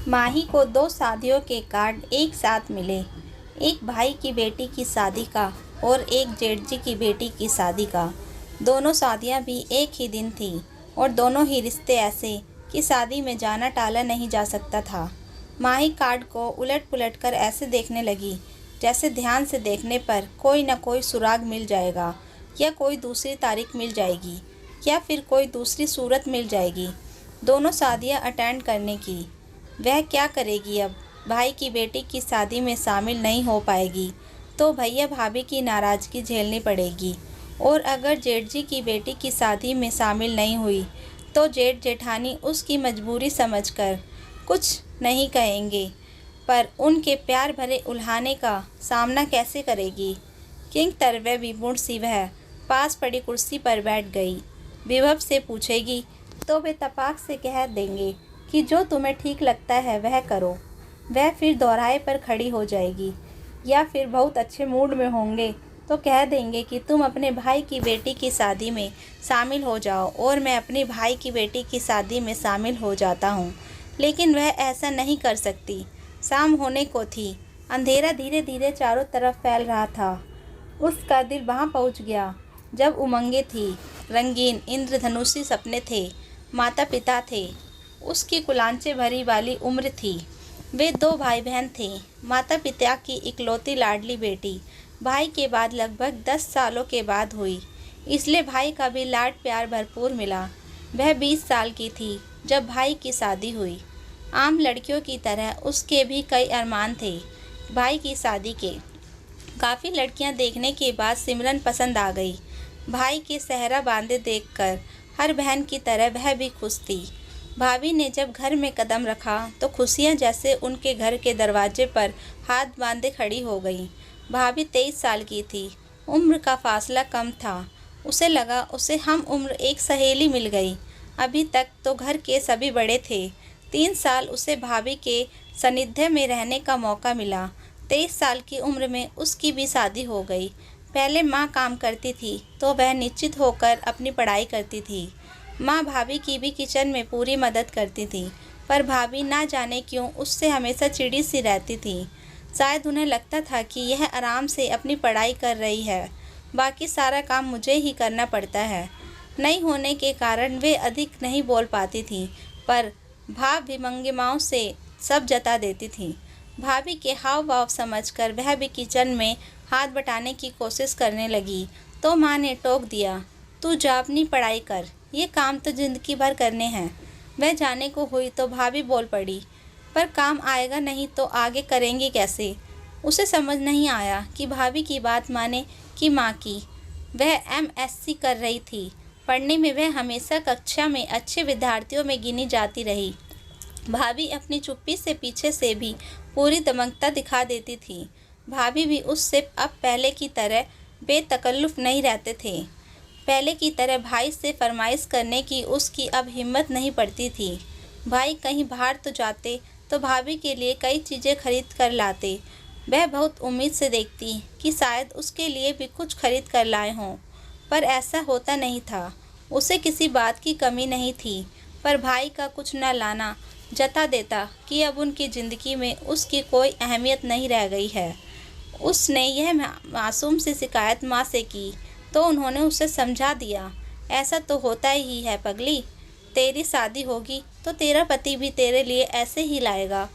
माही को दो शादियों के कार्ड एक साथ मिले। एक भाई की बेटी की शादी का और एक जेठ जी की बेटी की शादी का। दोनों शादियां भी एक ही दिन थी और दोनों ही रिश्ते ऐसे कि शादी में जाना टाला नहीं जा सकता था। माही कार्ड को उलट पुलट कर ऐसे देखने लगी जैसे ध्यान से देखने पर कोई न कोई सुराग मिल जाएगा, या कोई दूसरी तारीख मिल जाएगी, या फिर कोई दूसरी सूरत मिल जाएगी दोनों शादियां अटेंड करने की। वह क्या करेगी अब? भाई की बेटी की शादी में शामिल नहीं हो पाएगी तो भैया भाभी की नाराज़गी झेलनी पड़ेगी, और अगर जेठ जी की बेटी की शादी में शामिल नहीं हुई तो जेठ जेठानी उसकी मजबूरी समझकर कुछ नहीं कहेंगे, पर उनके प्यार भरे उल्हाने का सामना कैसे करेगी? किंग तरवे विमुड़ सी वह पास पड़ी कुर्सी पर बैठ गई। विभव से पूछेगी तो वे तपाक से कह देंगे कि जो तुम्हें ठीक लगता है वह करो। वह फिर दोहराए पर खड़ी हो जाएगी, या फिर बहुत अच्छे मूड में होंगे तो कह देंगे कि तुम अपने भाई की बेटी की शादी में शामिल हो जाओ और मैं अपने भाई की बेटी की शादी में शामिल हो जाता हूँ। लेकिन वह ऐसा नहीं कर सकती। शाम होने को थी। अंधेरा धीरे धीरे चारों तरफ फैल रहा था। उसका दिल वहाँ पहुँच गया जब उमंगें थी, रंगीन इंद्रधनुषी सपने थे, माता पिता थे, उसकी कुलांचे भरी वाली उम्र थी। वे दो भाई बहन थे, माता पिता की इकलौती लाडली बेटी भाई के बाद लगभग 10 सालों के बाद हुई, इसलिए भाई का भी लाड प्यार भरपूर मिला। वह 20 साल की थी जब भाई की शादी हुई। आम लड़कियों की तरह उसके भी कई अरमान थे भाई की शादी के। काफ़ी लड़कियां देखने के बाद सिमरन पसंद आ गई। भाई के सेहरा बांधे देखकर हर बहन की तरह वह भी खुश थी। भाभी ने जब घर में कदम रखा तो खुशियां जैसे उनके घर के दरवाजे पर हाथ बांधे खड़ी हो गईं। भाभी 23 साल की थी। उम्र का फासला कम था। उसे लगा उसे हम उम्र एक सहेली मिल गई। अभी तक तो घर के सभी बड़े थे। 3 साल उसे भाभी के सानिध्य में रहने का मौका मिला। 23 साल की उम्र में उसकी भी शादी हो गई। पहले माँ काम करती थी तो वह निश्चित होकर अपनी पढ़ाई करती थी। माँ भाभी की भी किचन में पूरी मदद करती थी, पर भाभी ना जाने क्यों उससे हमेशा चिड़ी सी रहती थी। शायद उन्हें लगता था कि यह आराम से अपनी पढ़ाई कर रही है, बाकी सारा काम मुझे ही करना पड़ता है। नहीं होने के कारण वे अधिक नहीं बोल पाती थी, पर भाव विभंगिमाओं से सब जता देती थी। भाभी के हाव भाव समझकर वह भी किचन में हाथ बटाने की कोशिश करने लगी तो माँ ने टोक दिया, तू जा अपनी पढ़ाई कर, ये काम तो जिंदगी भर करने हैं। वह जाने को हुई तो भाभी बोल पड़ी, पर काम आएगा नहीं तो आगे करेंगे कैसे? उसे समझ नहीं आया कि भाभी की बात माने कि माँ की। वह MSc कर रही थी। पढ़ने में वह हमेशा कक्षा में अच्छे विद्यार्थियों में गिनी जाती रही। भाभी अपनी चुप्पी से पीछे से भी पूरी दमकता दिखा देती थी। भाभी भी उससे अब पहले की तरह बेतकल्लुफ़ नहीं रहते थे। पहले की तरह भाई से फरमाइश करने की उसकी अब हिम्मत नहीं पड़ती थी। भाई कहीं बाहर तो जाते तो भाभी के लिए कई चीज़ें खरीद कर लाते। वह बहुत उम्मीद से देखती कि शायद उसके लिए भी कुछ खरीद कर लाए हों, पर ऐसा होता नहीं था। उसे किसी बात की कमी नहीं थी, पर भाई का कुछ न लाना जता देता कि अब उनकी ज़िंदगी में उसकी कोई अहमियत नहीं रह गई है। उसने यह मासूम सी शिकायत माँ से की तो उन्होंने उसे समझा दिया, ऐसा तो होता ही है पगली, तेरी शादी होगी तो तेरा पति भी तेरे लिए ऐसे ही लाएगा।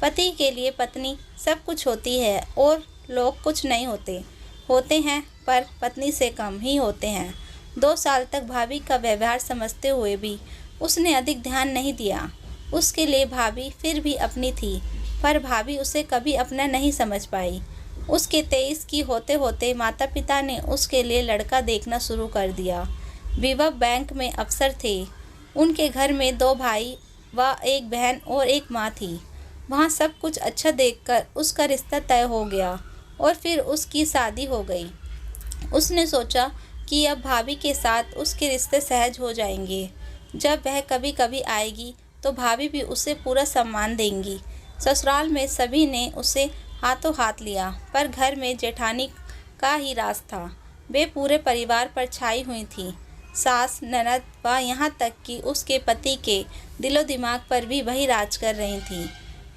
पति के लिए पत्नी सब कुछ होती है और लोग कुछ नहीं होते। होते हैं पर पत्नी से कम ही होते हैं। 2 साल तक भाभी का व्यवहार समझते हुए भी उसने अधिक ध्यान नहीं दिया। उसके लिए भाभी फिर भी अपनी थी, पर भाभी उसे कभी अपना नहीं समझ पाई। उसके 23 की होते होते माता पिता ने उसके लिए लड़का देखना शुरू कर दिया। विभव बैंक में अफसर थे। उनके घर में 2 भाई व 1 बहन और 1 माँ थी। वहाँ सब कुछ अच्छा देखकर उसका रिश्ता तय हो गया और फिर उसकी शादी हो गई। उसने सोचा कि अब भाभी के साथ उसके रिश्ते सहज हो जाएंगे। जब वह कभी कभी आएगी तो भाभी भी उसे पूरा सम्मान देंगी। ससुराल में सभी ने उसे हाथों हाथ लिया, पर घर में जेठानी का ही राज था। वे पूरे परिवार पर छाई हुई थी। सास, ननद व यहाँ तक कि उसके पति के दिलो दिमाग पर भी वही राज कर रही थी।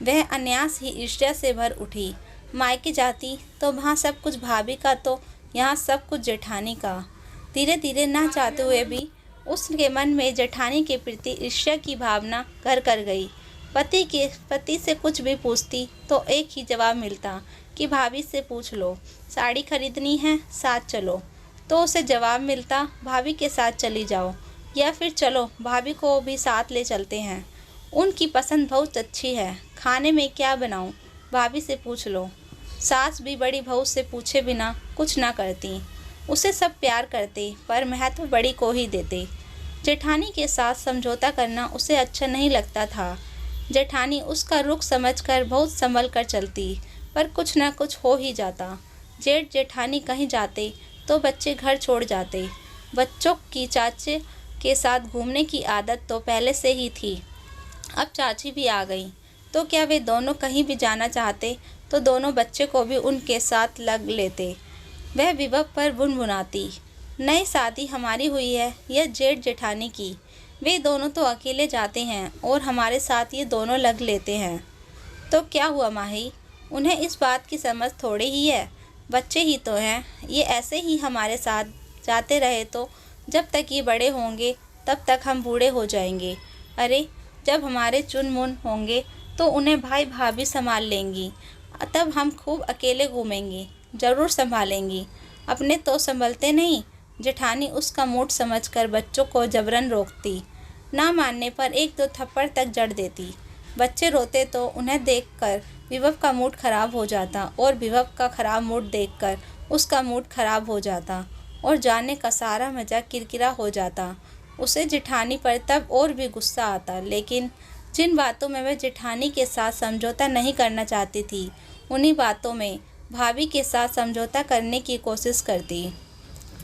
वह अन्यास ही ईर्ष्या से भर उठी। मायके जाती तो वहाँ सब कुछ भाभी का, तो यहाँ सब कुछ जेठानी का। धीरे धीरे ना चाहते हुए भी उसके मन में जेठानी के प्रति ईर्ष्या की भावना घर कर गई। पति से कुछ भी पूछती तो एक ही जवाब मिलता कि भाभी से पूछ लो, साड़ी खरीदनी है साथ चलो। तो उसे जवाब मिलता, भाभी के साथ चली जाओ, या फिर चलो भाभी को भी साथ ले चलते हैं, उनकी पसंद बहुत अच्छी है, खाने में क्या बनाऊं, भाभी से पूछ लो। सास भी बड़ी बहू से पूछे बिना कुछ ना करती। उसे सब प्यार करते पर महत्व बड़ी को ही देते। जेठानी के साथ समझौता करना उसे अच्छा नहीं लगता था। जेठानी उसका रुख समझकर बहुत संभल कर चलती, पर कुछ ना कुछ हो ही जाता। जेठ जेठानी कहीं जाते तो बच्चे घर छोड़ जाते। बच्चों की चाचे के साथ घूमने की आदत तो पहले से ही थी, अब चाची भी आ गई तो क्या वे दोनों कहीं भी जाना चाहते तो दोनों बच्चे को भी उनके साथ लग लेते। वह विभव पर बुनबुनाती, नई शादी हमारी हुई है या जेठ जेठानी की, वे दोनों तो अकेले जाते हैं और हमारे साथ ये दोनों लग लेते हैं। तो क्या हुआ माही, उन्हें इस बात की समझ थोड़ी ही है, बच्चे ही तो हैं, ये ऐसे ही हमारे साथ जाते रहे तो जब तक ये बड़े होंगे तब तक हम बूढ़े हो जाएंगे। अरे जब हमारे चुन मुन होंगे तो उन्हें भाई भाभी संभाल लेंगी, तब हम खूब अकेले घूमेंगे, ज़रूर संभालेंगी, अपने तो संभलते नहीं। जेठानी उसका मूड समझकर बच्चों को जबरन रोकती, ना मानने पर एक दो थप्पड़ तक जड़ देती। बच्चे रोते तो उन्हें देखकर विभव का मूड खराब हो जाता और विभव का खराब मूड देखकर उसका मूड खराब हो जाता और जाने का सारा मज़ा किरकिरा हो जाता। उसे जेठानी पर तब और भी गुस्सा आता, लेकिन जिन बातों में वह जेठानी के साथ समझौता नहीं करना चाहती थी, उन्हीं बातों में भाभी के साथ समझौता करने की कोशिश करती,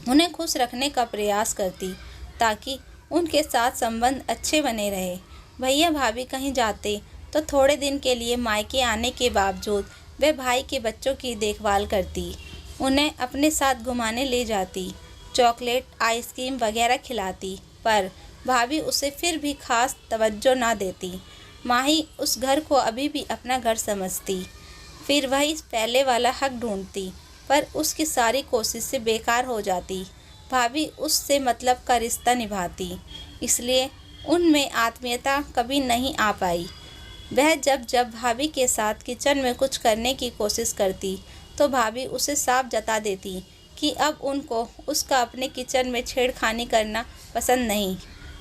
उन्हें खुश रखने का प्रयास करती ताकि उनके साथ संबंध अच्छे बने रहे। भैया भाभी कहीं जाते तो थोड़े दिन के लिए मायके आने के बावजूद वह भाई के बच्चों की देखभाल करती, उन्हें अपने साथ घुमाने ले जाती, चॉकलेट आइसक्रीम वगैरह खिलाती, पर भाभी उसे फिर भी खास तवज्जो ना देती। माही उस घर को अभी भी अपना घर समझती, फिर वही पहले वाला हक ढूंढती, पर उसकी सारी कोशिशें बेकार हो जाती। भाभी उससे मतलब का रिश्ता निभाती, इसलिए उनमें आत्मीयता कभी नहीं आ पाई। वह जब जब भाभी के साथ किचन में कुछ करने की कोशिश करती तो भाभी उसे साफ जता देती कि अब उनको उसका अपने किचन में छेड़खानी करना पसंद नहीं।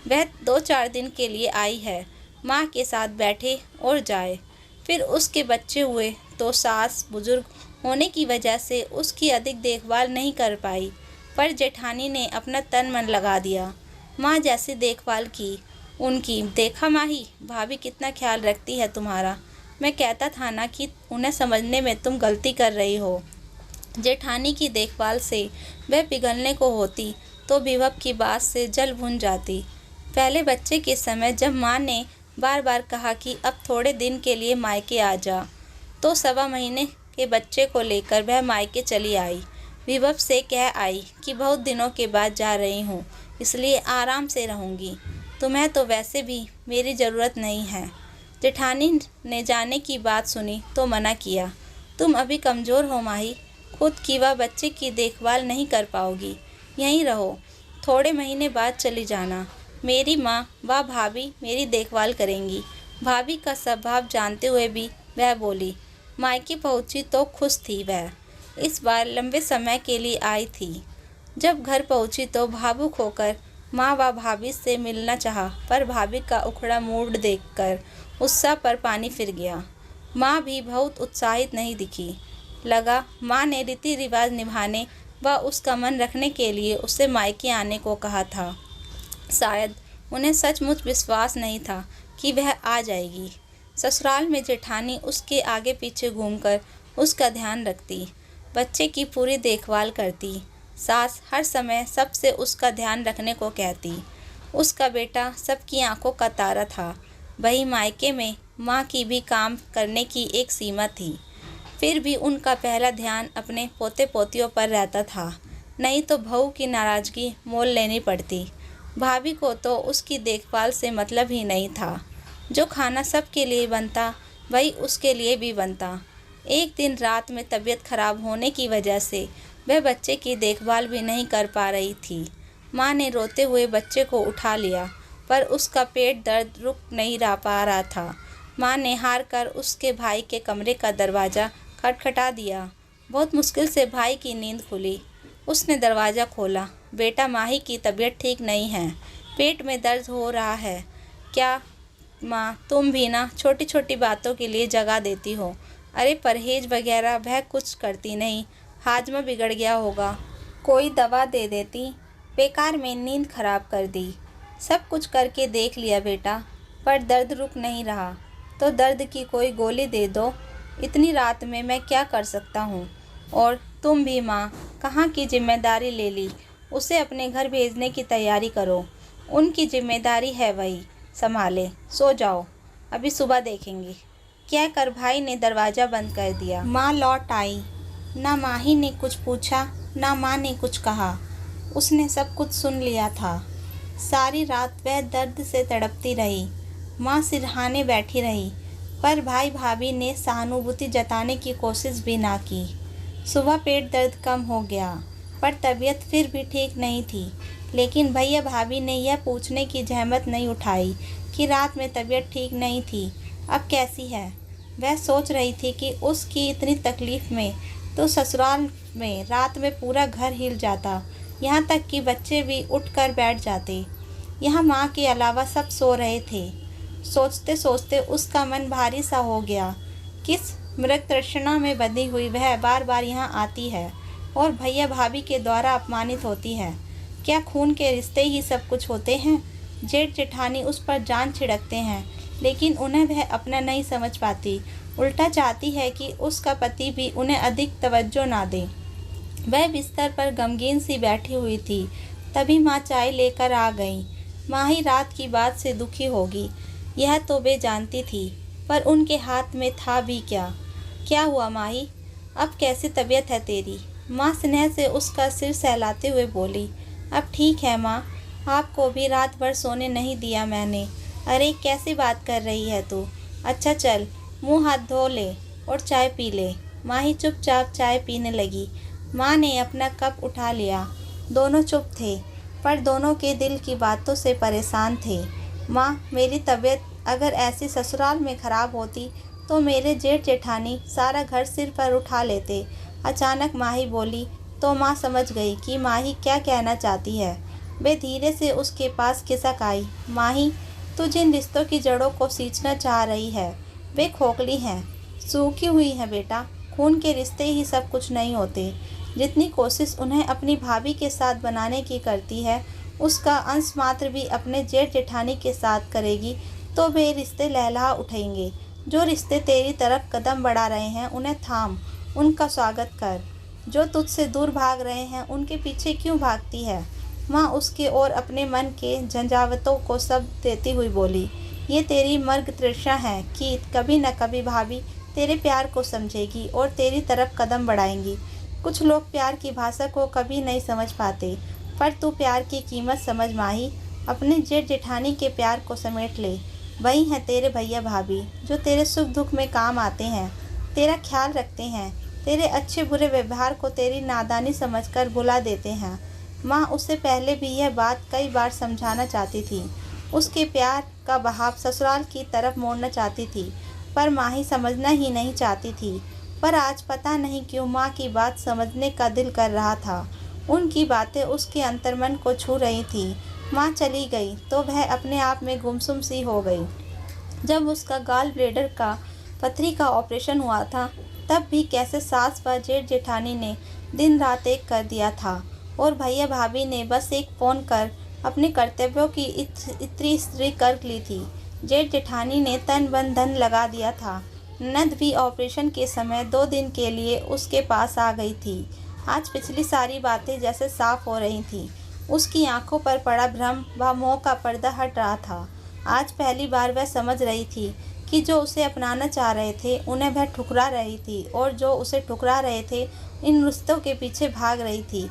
वह 2-4 दिन के लिए आई है, माँ के साथ बैठे और जाए। फिर उसके बच्चे हुए तो सास बुजुर्ग होने की वजह से उसकी अधिक देखभाल नहीं कर पाई, पर जेठानी ने अपना तन मन लगा दिया, माँ जैसी देखभाल की उनकी। देखा माही, भाभी कितना ख्याल रखती है तुम्हारा। मैं कहता था ना कि उन्हें समझने में तुम गलती कर रही हो। जेठानी की देखभाल से वह पिघलने को होती तो विभव की बात से जल भुन जाती। पहले बच्चे के समय जब माँ ने बार बार कहा कि अब थोड़े दिन के लिए मायके आ जा, तो 1.25 महीने के बच्चे को लेकर वह मायके चली आई। विभव से कह आई कि बहुत दिनों के बाद जा रही हूँ, इसलिए आराम से रहूँगी, तुम्हें तो वैसे भी मेरी ज़रूरत नहीं है। जेठानी ने जाने की बात सुनी तो मना किया, तुम अभी कमज़ोर हो माही, खुद की व बच्चे की देखभाल नहीं कर पाओगी, यहीं रहो, थोड़े महीने बाद चली जाना, मेरी माँ व भाभी मेरी देखभाल करेंगी। भाभी का स्वभाव जानते हुए भी वह बोली। मायके पहुँची तो खुश थी वह, इस बार लंबे समय के लिए आई थी। जब घर पहुँची तो भावुक होकर माँ व भाभी से मिलना चाहा, पर भाभी का उखड़ा मूड देखकर उत्साह पर पानी फिर गया। माँ भी बहुत उत्साहित नहीं दिखी। लगा माँ ने रीति रिवाज निभाने व उसका मन रखने के लिए उसे मायके आने को कहा था। शायद उन्हें सचमुच विश्वास नहीं था कि वह आ जाएगी। ससुराल में जेठानी उसके आगे पीछे घूमकर उसका ध्यान रखती, बच्चे की पूरी देखभाल करती। सास हर समय सबसे उसका ध्यान रखने को कहती। उसका बेटा सबकी आंखों का तारा था। वही मायके में माँ की भी काम करने की एक सीमा थी। फिर भी उनका पहला ध्यान अपने पोते पोतियों पर रहता था, नहीं तो बहू की नाराज़गी मोल लेनी पड़ती। भाभी को तो उसकी देखभाल से मतलब ही नहीं था। जो खाना सबके लिए बनता वही उसके लिए भी बनता। एक दिन रात में तबीयत खराब होने की वजह से वह बच्चे की देखभाल भी नहीं कर पा रही थी। माँ ने रोते हुए बच्चे को उठा लिया, पर उसका पेट दर्द रुक नहीं पा रहा था। माँ ने हार कर उसके भाई के कमरे का दरवाज़ा खटखटा दिया। बहुत मुश्किल से भाई की नींद खुली। उसने दरवाज़ा खोला। बेटा, माही की तबीयत ठीक नहीं है, पेट में दर्द हो रहा है। क्या माँ, तुम भी ना छोटी छोटी बातों के लिए जगा देती हो। अरे परहेज वगैरह वह कुछ करती नहीं, हाजमा बिगड़ गया होगा, कोई दवा दे देती। बेकार में नींद खराब कर दी। सब कुछ करके देख लिया बेटा, पर दर्द रुक नहीं रहा। तो दर्द की कोई गोली दे दो। इतनी रात में मैं क्या कर सकता हूँ। और तुम भी माँ, कहाँ की जिम्मेदारी ले ली। उसे अपने घर भेजने की तैयारी करो। उनकी जिम्मेदारी है वही संभाले। सो जाओ, अभी सुबह देखेंगे। कहकर भाई ने दरवाज़ा बंद कर दिया। माँ लौट आई। ना माही ने कुछ पूछा, ना माँ ने कुछ कहा। उसने सब कुछ सुन लिया था। सारी रात वह दर्द से तड़पती रही। माँ सिरहाने बैठी रही, पर भाई भाभी ने सहानुभूति जताने की कोशिश भी ना की। सुबह पेट दर्द कम हो गया, पर तबीयत फिर भी ठीक नहीं थी। लेकिन भैया भाभी ने यह पूछने की जहमत नहीं उठाई कि रात में तबीयत ठीक नहीं थी, अब कैसी है। वह सोच रही थी कि उसकी इतनी तकलीफ़ में तो ससुराल में रात में पूरा घर हिल जाता, यहाँ तक कि बच्चे भी उठकर बैठ जाते। यहाँ माँ के अलावा सब सो रहे थे। सोचते सोचते उसका मन भारी सा हो गया। किस मृग तृष्णा में बंधी हुई वह बार बार यहाँ आती है और भैया भाभी के द्वारा अपमानित होती है। क्या खून के रिश्ते ही सब कुछ होते हैं। जेठ जेठानी उस पर जान छिड़कते हैं, लेकिन उन्हें वह अपना नहीं समझ पाती। उल्टा चाहती है कि उसका पति भी उन्हें अधिक तवज्जो ना दे। वह बिस्तर पर गमगीन सी बैठी हुई थी। तभी माँ चाय लेकर आ गई। माही रात की बात से दुखी होगी, यह तो वे जानती थी, पर उनके हाथ में था भी क्या। क्या हुआ माही, अब कैसी तबीयत है तेरी। माँ स्नेह से उसका सिर सहलाते हुए बोली। अब ठीक है माँ, आपको भी रात भर सोने नहीं दिया मैंने। अरे कैसी बात कर रही है तू। अच्छा चल, मुंह हाथ धो ले और चाय पी ले। माही चुपचाप चाय पीने लगी। माँ ने अपना कप उठा लिया। दोनों चुप थे, पर दोनों के दिल की बातों से परेशान थे। माँ, मेरी तबीयत अगर ऐसी ससुराल में ख़राब होती तो मेरे जेठ जेठानी सारा घर सिर पर उठा लेते। अचानक माही बोली तो माँ समझ गई कि माही क्या कहना चाहती है। वे धीरे से उसके पास खिसक आई। माही, तू जिन रिश्तों की जड़ों को सींचना चाह रही है वे खोखली हैं, सूखी हुई हैं बेटा। खून के रिश्ते ही सब कुछ नहीं होते। जितनी कोशिश उन्हें अपनी भाभी के साथ बनाने की करती है, उसका अंश मात्र भी अपने जेठ जेठानी के साथ करेगी तो वे रिश्ते लहलहा उठेंगे। जो रिश्ते तेरी तरफ कदम बढ़ा रहे हैं उन्हें थाम, उनका स्वागत कर। जो तुझसे दूर भाग रहे हैं उनके पीछे क्यों भागती है। माँ उसके और अपने मन के झंझावतों को सब देती हुई बोली। ये तेरी मर्ग तृष्णा है कि कभी न कभी भाभी तेरे प्यार को समझेगी और तेरी तरफ कदम बढ़ाएंगी। कुछ लोग प्यार की भाषा को कभी नहीं समझ पाते, पर तू प्यार की कीमत समझ माही। अपने जेठ जेठानी के प्यार को समेट ले। वही हैं तेरे भैया भाभी जो तेरे सुख दुख में काम आते हैं, तेरा ख्याल रखते हैं, तेरे अच्छे बुरे व्यवहार को तेरी नादानी समझकर भुला देते हैं। माँ उससे पहले भी यह बात कई बार समझाना चाहती थी। उसके प्यार का बहाव ससुराल की तरफ मोड़ना चाहती थी, पर माही समझना ही नहीं चाहती थी। पर आज पता नहीं क्यों माँ की बात समझने का दिल कर रहा था। उनकी बातें उसके अंतर्मन को छू रही थी। माँ चली गई तो वह अपने आप में गुमसुम सी हो गई। जब उसका गाल ब्लेडर का पथरी का ऑपरेशन हुआ था, तब भी कैसे सास व जेठ जेठानी ने दिन रात एक कर दिया था, और भैया भाभी ने बस एक फ़ोन कर अपने कर्तव्यों की इतनी स्त्री कर ली थी। जेठ जेठानी ने तन बन धन लगा दिया था। नंद भी ऑपरेशन के समय 2 दिन के लिए उसके पास आ गई थी। आज पिछली सारी बातें जैसे साफ हो रही थीं। उसकी आंखों पर पड़ा भ्रम व मोह का पर्दा हट रहा था। आज पहली बार वह समझ रही थी कि जो उसे अपनाना चाह रहे थे उन्हें वह ठुकरा रही थी, और जो उसे ठुकरा रहे थे इन रिश्तों के पीछे भाग रही थी।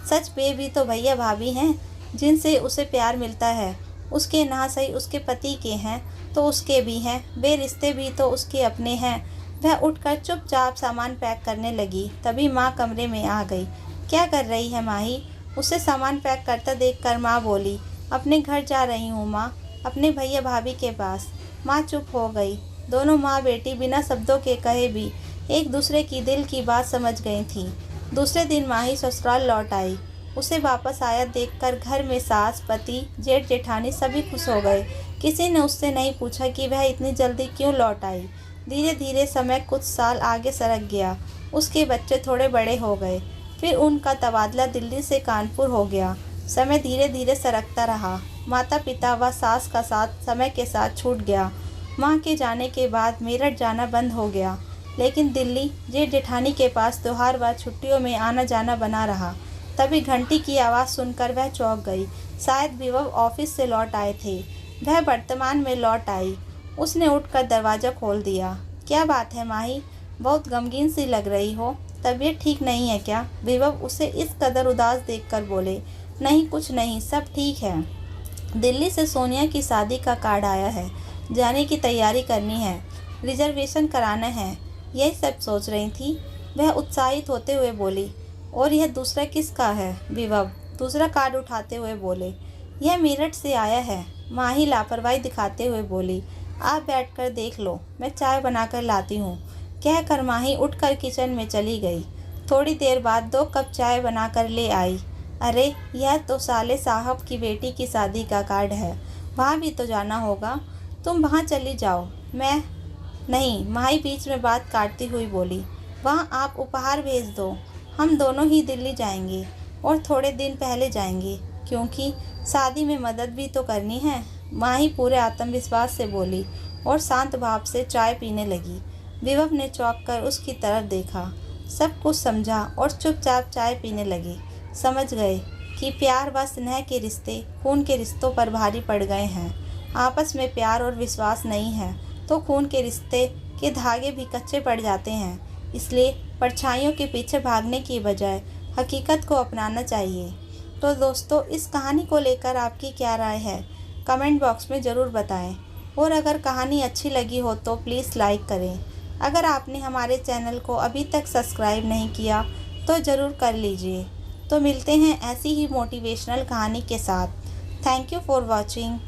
सच वे भी तो भैया भाभी हैं जिनसे उसे प्यार मिलता है। उसके ना सही उसके पति के हैं तो उसके भी हैं, बेरिश्ते भी तो उसके अपने हैं। वह उठकर चुपचाप सामान पैक करने लगी। तभी माँ कमरे में आ गई। क्या कर रही है माही? उसे सामान पैक करता देखकर माँ बोली, अपने घर जा रही हूँ माँ, अपने भैया भाभी के पास। माँ चुप हो गई। दोनों माँ बेटी बिना शब्दों के कहे भी एक दूसरे की दिल की बात समझ गई थीं। दूसरे दिन माही ससुराल लौट आई। उसे वापस आया देखकर घर में सास, पति, जेठ जेठानी सभी खुश हो गए। किसी ने उससे नहीं पूछा कि वह इतनी जल्दी क्यों लौट आई। धीरे धीरे समय कुछ साल आगे सरक गया। उसके बच्चे थोड़े बड़े हो गए। फिर उनका तबादला दिल्ली से कानपुर हो गया। समय धीरे धीरे सरकता रहा। माता पिता व सास का साथ समय के साथ छूट गया। माँ के जाने के बाद मेरठ जाना बंद हो गया, लेकिन दिल्ली जेठ जेठानी के पास त्योहार व छुट्टियों में आना जाना बना रहा। तभी घंटी की आवाज़ सुनकर वह चौंक गई। शायद विभव ऑफिस से लौट आए थे। वह वर्तमान में लौट आई। उसने उठकर दरवाज़ा खोल दिया। क्या बात है माही, बहुत गमगीन सी लग रही हो, तबीयत ठीक नहीं है क्या? विभव उसे इस कदर उदास देखकर बोले। नहीं कुछ नहीं, सब ठीक है। दिल्ली से सोनिया की शादी का कार्ड आया है, जाने की तैयारी करनी है, रिजर्वेशन कराना है, यही सब सोच रही थी। वह उत्साहित होते हुए बोली। और यह दूसरा किसका है? विभव दूसरा कार्ड उठाते हुए बोले। यह मेरठ से आया है। माही लापरवाही दिखाते हुए बोली। आप बैठकर देख लो, मैं चाय बनाकर लाती हूँ। कहकर माही उठकर किचन में चली गई। थोड़ी देर बाद 2 कप चाय बनाकर ले आई। अरे यह तो साले साहब की बेटी की शादी का कार्ड है, वहाँ भी तो जाना होगा। तुम वहाँ चली जाओ। मैं नहीं, माही बीच में बात काटती हुई बोली। वहाँ आप उपहार भेज दो, हम दोनों ही दिल्ली जाएंगे और थोड़े दिन पहले जाएंगे, क्योंकि शादी में मदद भी तो करनी है। माही पूरे आत्मविश्वास से बोली और शांत भाव से चाय पीने लगी। विभव ने चौंक कर उसकी तरफ देखा, सब कुछ समझा और चुपचाप चाय पीने लगी। समझ गए कि प्यार व स्नेह के रिश्ते खून के रिश्तों पर भारी पड़ गए हैं। आपस में प्यार और विश्वास नहीं है तो खून के रिश्ते के धागे भी कच्चे पड़ जाते हैं। इसलिए परछाइयों के पीछे भागने की बजाय हकीकत को अपनाना चाहिए। तो दोस्तों, इस कहानी को लेकर आपकी क्या राय है, कमेंट बॉक्स में ज़रूर बताएं। और अगर कहानी अच्छी लगी हो तो प्लीज़ लाइक करें। अगर आपने हमारे चैनल को अभी तक सब्सक्राइब नहीं किया तो ज़रूर कर लीजिए। तो मिलते हैं ऐसी ही मोटिवेशनल कहानी के साथ। Thank you for watching.